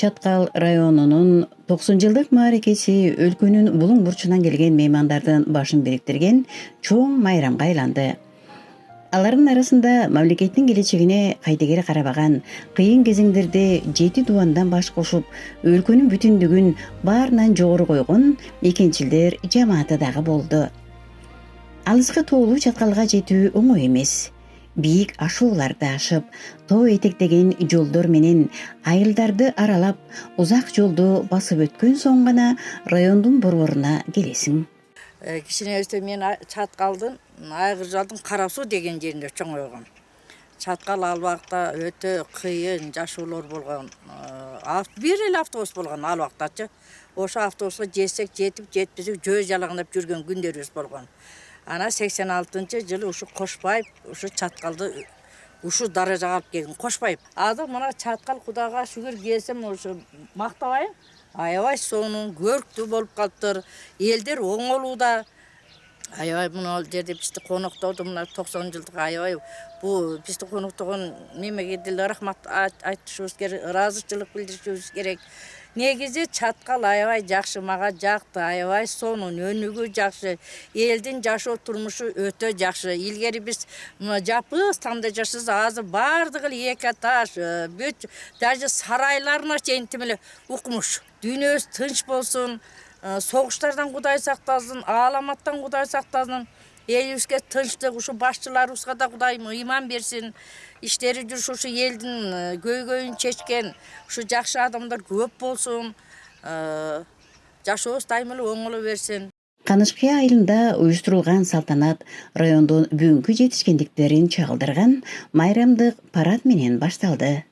Чаткал районунун 90-жылдык мааракеси өлкөнүн булуң бурчунан келген меймандардын башын бириктирген чоң майрамга айланды. Алардын арасында мамлекеттин келечегине кайтегери карабаган, кыйын кезеңдерде 7 дуандан баш кошуп, өлкөнүн бүтүндүгүн баарынан жогору койгон мекенчилдер жамааты дагы болду. Алыскы тоолуу Чаткалга жетүү оңой эмес. Бийик ашууларды ашып, тоо этектеген жолдор менен айылдарды аралап, узак жолду басып өткөн соң гана райондун борборуна келесиң. Кичинебизде мен Чаткалдын Айгыржалдын Кара суу деген жеринде чоңойгом. Чаткал ал убакта өтө кыйын жашоолор болгон. Бир эле автобус болгон ал убактачы. Ошо автобуска жетсек жетип, жетпесек жөө жалаңдап жүргөн күндөрүбүз болгон. Ана 86-жылы ушу Кошбаев ушу Чаткалды ушу даражага алып келген Кошбаев. Азыр мына Чаткал Кудайга шүгүр келсем ушу мактабайм. Аябай сонун көрктүү болуп калыптыр. Элдер оңолууда. Аябай мына жерде бизди коноктоду, мына 90 жылдык аябай бу бизди коноктогон мемлекетке рахмат айтышыбыз керек, ыраазычылык билдиришибиз керек. Негизи Чаткал аябай жакшы, мага жакты, аябай сонун, өнүгүү жакшы, элдин жашоо турмушу өтө жакшы. Илгери биз жапыз танда жашабыз, азыр бардыгы эки этаж, бүт даже сарайларына чейин тим эле укмуш. Дүйнөбүз тынч болсун, согуштардан Кудай сактасын, ааламаттан Кудай сактасын. Элибизге тынчтык, ушу башчыларыбызга да Кудай ыйман берсин. Иштери жүрүш ушу элдин көйгөйүн чечкен, ушу жакшы адамдар көп болсун. Жашообуз дайыма эле оңоло берсин. Канышкы айылында уюштурулган салтанат райондун бүгүнкү жетишкендиктерин чагылдырган майрамдык парад менен башталды.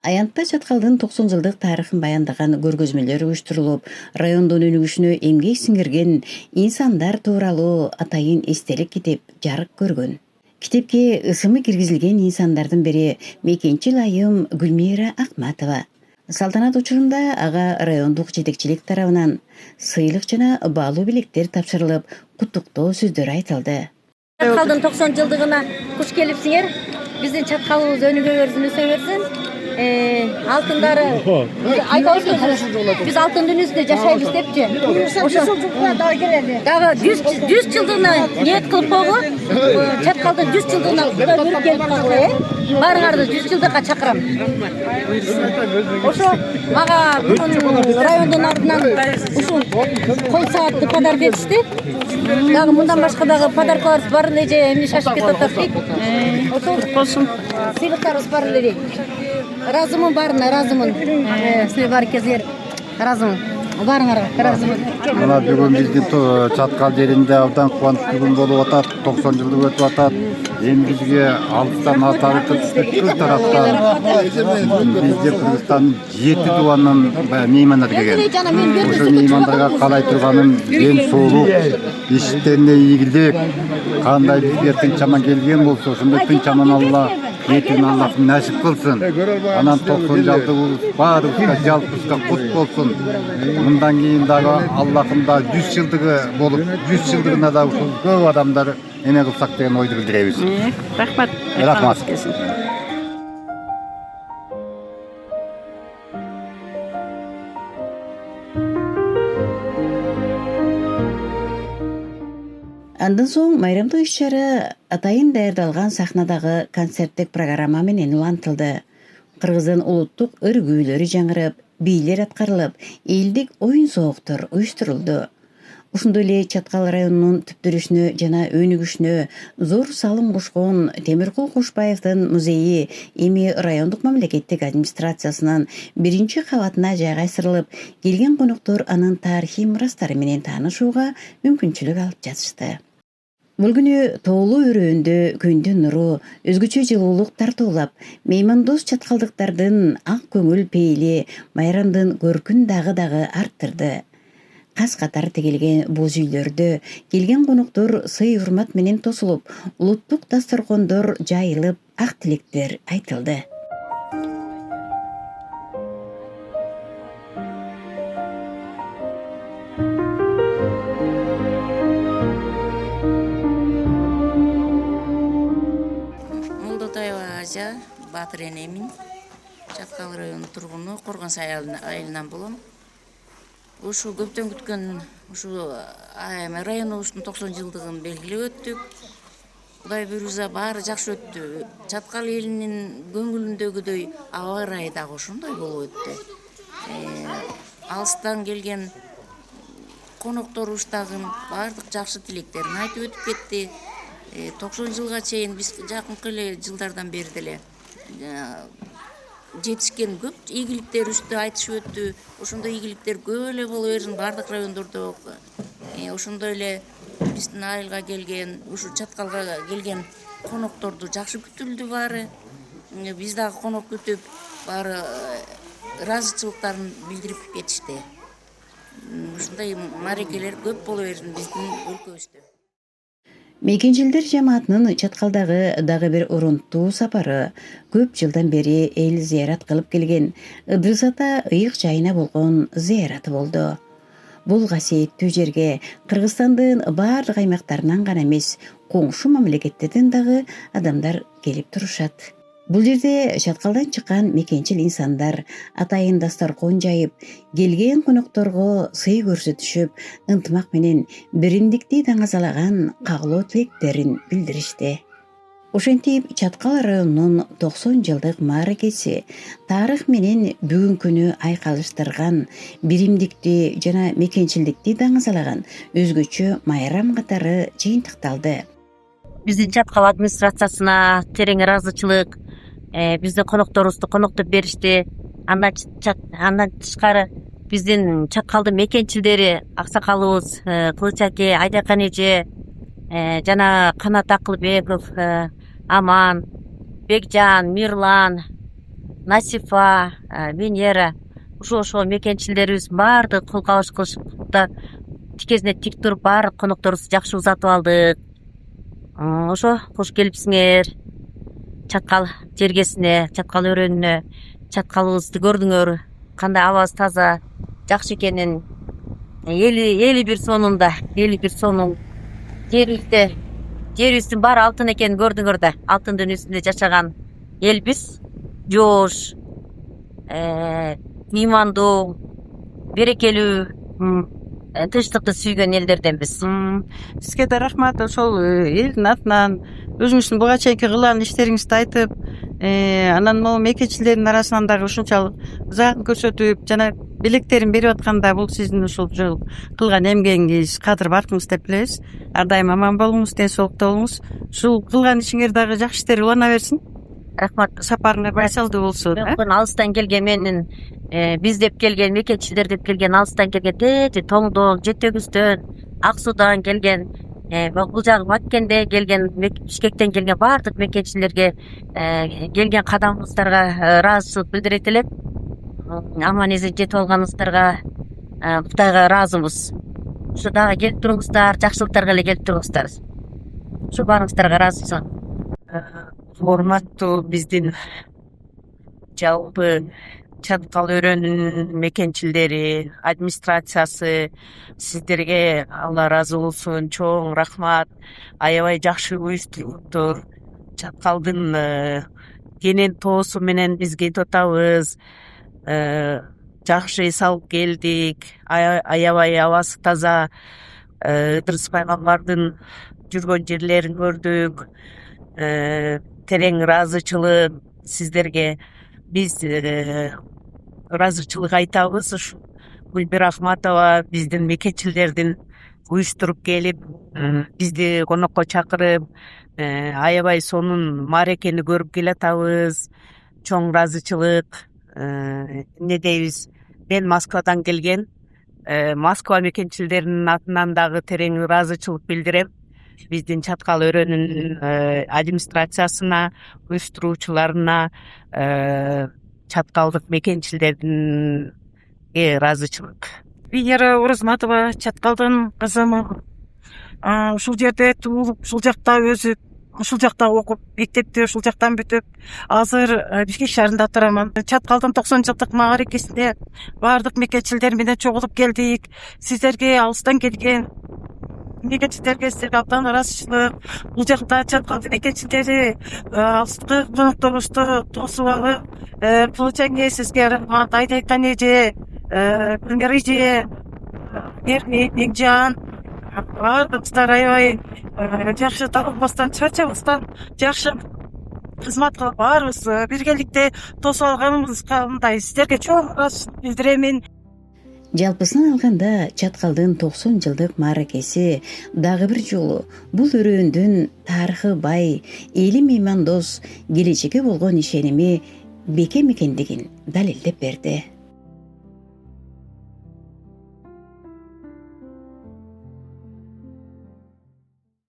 Аянтта Чаткалдын 90 жылдык тарыхын баяндаган көргөзмөлөр уюштурулуп, райондун өнүгүшүнө эмгек сиңирген инсандар тууралуу атайын эстелик китеп жарык көргөн. Китепке ысымы киргизилген инсандардын бири мекенчил айым Гүлмира Акматова. Салтанат учурунда ага райондук жетекчилик тарабынан сыйлык жана баалуу белектер тапшырылып, куттуктоо сөздөр айтылды. Чаткалдын 90 жылдыгына куш келипсиңер. Биздин Чаткалыбыз өнүгө берсин, өсө берсин. Алтындары biz altının üstünde yaşayız deyipçi. Dağı 100 yıldığına niyet kılıp koğu, Çatkal'dan 100 yıldığına görüp gelip kalıyor. Barınardı 100 yıldığa çakıram. Oşu mağa rayondun ardından uşun kol saatli padar verişti. Dağı bundan başka dağı padarkalar barın ece emni şaşıp ketotlar deyip. Oşu sıylıklarımız barın dedi. Razımın barına, razımın. Size var kezler, razımın. Barыңар, разымын. Мына бүгүн биздин Чаткал жеринде абдан кубанычтуу күн болуп атат, 90 жылдык өтүп атат. Эми бизге алыстан аталып бүткүл тараптан бизде Кыргызстандын 7 дуанынан меймандар келген. Ошо меймандарга каалай турганым ден соолук, иштерине ийгилик, кандай бизге тынч аман келген болсо, ошондой тынч аман Алла жетүүнү Аллахым насип кылсын. Анан 90 жылдык баарыбызга жалпыбызга кут болсун. Мындан кийин дагы Аллахым да 100 жылдыгы болуп, 100 жылдыгына да ушул көп адамдар эме кылсак деген ойду билдиребиз. Рахмат. Рахмат. Андан соң майрамдык иш-чара атайын даярдалган сахнадагы концерттик программа менен улантылды. Кыргыздын улуттук өргүүлөрү жаңырып, бийлер аткарылып, элдик оюн сооктор уюштурулду. Ушундой эле Чаткал районунун түптөрүшүнө жана өнүгүшүнө зор салым кошкон Темиркул Кошбаевдин музейи эми райондук мамлекеттик администрациясынын 1-кабатына жайгайсырылып, келген коноктор анын тарыхый мурастары менен таанышууга мүмкүнчүлүк алып жатышты. Бул күнү тоолуу өрөөндө күндүн нуру өзгөчө жылуулук тартуулап, меймандос чаткалдыктардын ак көңүл пейили майрамдын көркүн дагы арттырды. Кас катар тегилген боз үйлөрдө келген коноктор сый урмат менен тосулуп, улуттук дасторкондор жайылып, ак тилектер айтылды. Атаева Азия, Батыр энемин. Чаткал районунун тургуну, Коргон Сай айылынан болом. Ушу көптөн күткөн ушу районубуздун 90 жылдыгын белгилеп өттүк. Кудай буйрса баары жакшы өттү. Чаткал элинин көңүлүндөгүдөй аба ырайы дагы ошондой болуп өттү. Алыстан келген конокторубуздагы баардык жакшы тилектерин айтып өтүп кетти. 90 жылга чейин биз жакынкы эле жылдардан бери деле жетишкен көп ийгиликтерибизди айтышып өттү. Ошондой ийгиликтер көп эле боло берсин баардык райондордо. Ошондой эле биздин айылга келген, ушу Чаткалга келген конокторду жакшы күтүлдү баары. Биз дагы конок күтүп, баары ыраазычылыктарын билдирип кетишти. Ушундай маарекелер көп боло берсин биздин өлкөбүздө. Мекенчилдер жамаатынын Чаткалдагы дагы бир урунттуу сапары көп жылдан бери эл зыярат кылып келген Ыдырыс ата ыйык жайына болгон зыяраты болду. Бул касиеттүү жерге Кыргызстандын баардык аймактарынан гана эмес, коңшу мамлекеттерден дагы адамдар келип турушат. Бул жерде Чаткалдан чыккан мекенчил инсандар атайын дасторкон жайып, келген конокторго сый көрсөтүшүп, ынтымак менен бириндикти даңазалаган кагылуу тилектерин билдиришти. Ошентип Чаткал районунун 90 жылдык мааракеси тарых менен бүгүнкүнү айкалыштырган, биримдикти жана мекенчилдикти даңазалаган өзгөчө майрам катары жыйынтыкталды. Биздин Чаткал администрациясына терең ыраазычылык. Биздин конокторубузду коноктоп беришти. Андан тышкары биздин Чаткалдын мекенчилдери аксакалыбыз Кылычаке, Айдакан эже жана Канат Акылбеков, Аман, Бекжан, Мирлан, Насифа, Венера ошол мекенчилдерибиз баардык кол кабыш кылышып тикезине тик туруп баардык конокторубузду жакшы узатып алдык. Ошо кош келипсиңер. Чаткал жергесине, Чаткал өрөөнүнө, Чаткалыбызды көрдүңөр, кандай абасы таза, жакшы экенин. Эли бир сонунда, жерибиздин баары алтын экенин көрдүңөр да. Алтындын үстүндө жашаган элбиз жоош, ыймандуу, берекелүү, тынчтыкты сүйгөн элдерденбиз. Сизге да рахмат. Ошол элдин атынан өзүңүздүн буга чейинки кылган иштериңизди айтып, анан могу мекенчилердин арасынан дагы ушунчалык ызаатын көрсөтүп, жана билектерин берип атканда бул сиздин ушул кылган эмгегиңиз, кадыр баркыңыз деп билебиз. Ар дайым аман болуңуз, ден соолукта болуңуз. Ушул кылган ишиңер дагы жакшы иштер улана берсин. Рахмат. Сапарыңар байсалдуу болсун. Алыстан келген менин биз деп келген, мекенчилдер деп келген, алыстан келген, Тоңдон, Жетөгүздөн, Ак Суудан келген, бул жагы Баткенде келген, Бишкектен келген баардык мекенчилерге келген кадамыңыздарга ыраазычылык билдирет элек. Аман эсен жетип алганыңыздарга Кудайга ыраазыбыз. Ушу дагы келип туруңуздар, жакшылыктарга эле келип туруңуздар. Ушу баарыңыздарга ыраазычылык. Урматтуу биздин жалпы Чаткал өрөөнүнүн мекенчилдери, администрациясы, сиздерге Алла ыраазы болсун, чоң рахмат. Аябай жакшы уюштуруптур. Чаткалдын кенен тоосу менен биз кетип атабыз. Жакшы салып келдик. Аябай абасы таза. Ыдырыс пайгамбардын жүргөн жерлерин көрдүк. Терең ыраазычылык сиздерге. Биз ыраазычылык айтабыз. Гүлбир Ахматова биздин мекенчилердин уюштуруп келип, бизди конокко чакырып, аябай сонун мааракени көрүп келатабыз. Чоң ыраазычылык. Эмне дейбиз? Мен Москвадан келген. Москва мекенчилеринин атынан дагы терең ыраазычылык билдирем. Биздин Чаткал өрөөнүнүн администрациясына, уюштуруучуларына, чаткалдык мекенчилердин ыраазычылык. Венера Оразматова, Чаткалдын кызымын. Ушул жерде туулуп, ушул жакта өзүп, ушул жакта окуп, мектепти ушул жактан бүтүп, азыр Бишкек шаарында турамын. Чаткалдын 90 жылдык мааракесине баардык мекенчилер менен чогулуп келдик. Сиздерге алыстан келген мекенчилерге сиздерге абдан ыраазычылык. Бул жакта Чаткалдын мекенчилери алыстыкы конокторубузду тосуп алып, получение сизге рахмат айткан эже, Күнгөр эже, Мекжан, баарыбыздар аябай жакшы тагылбастан, чарчабастан жакшы кызмат кылып баарыбыз биргеликте тосуп алганыбыздай сиздерге чоң ыраазычылык билдиремин. Жалпысынан алганда Чаткалдын 90 жылдык мааракеси дагы бир жолу бул өрөөндүн тарыхы бай, эли меймандос, келечекке болгон ишеними бекем экендигин далилдеп берди.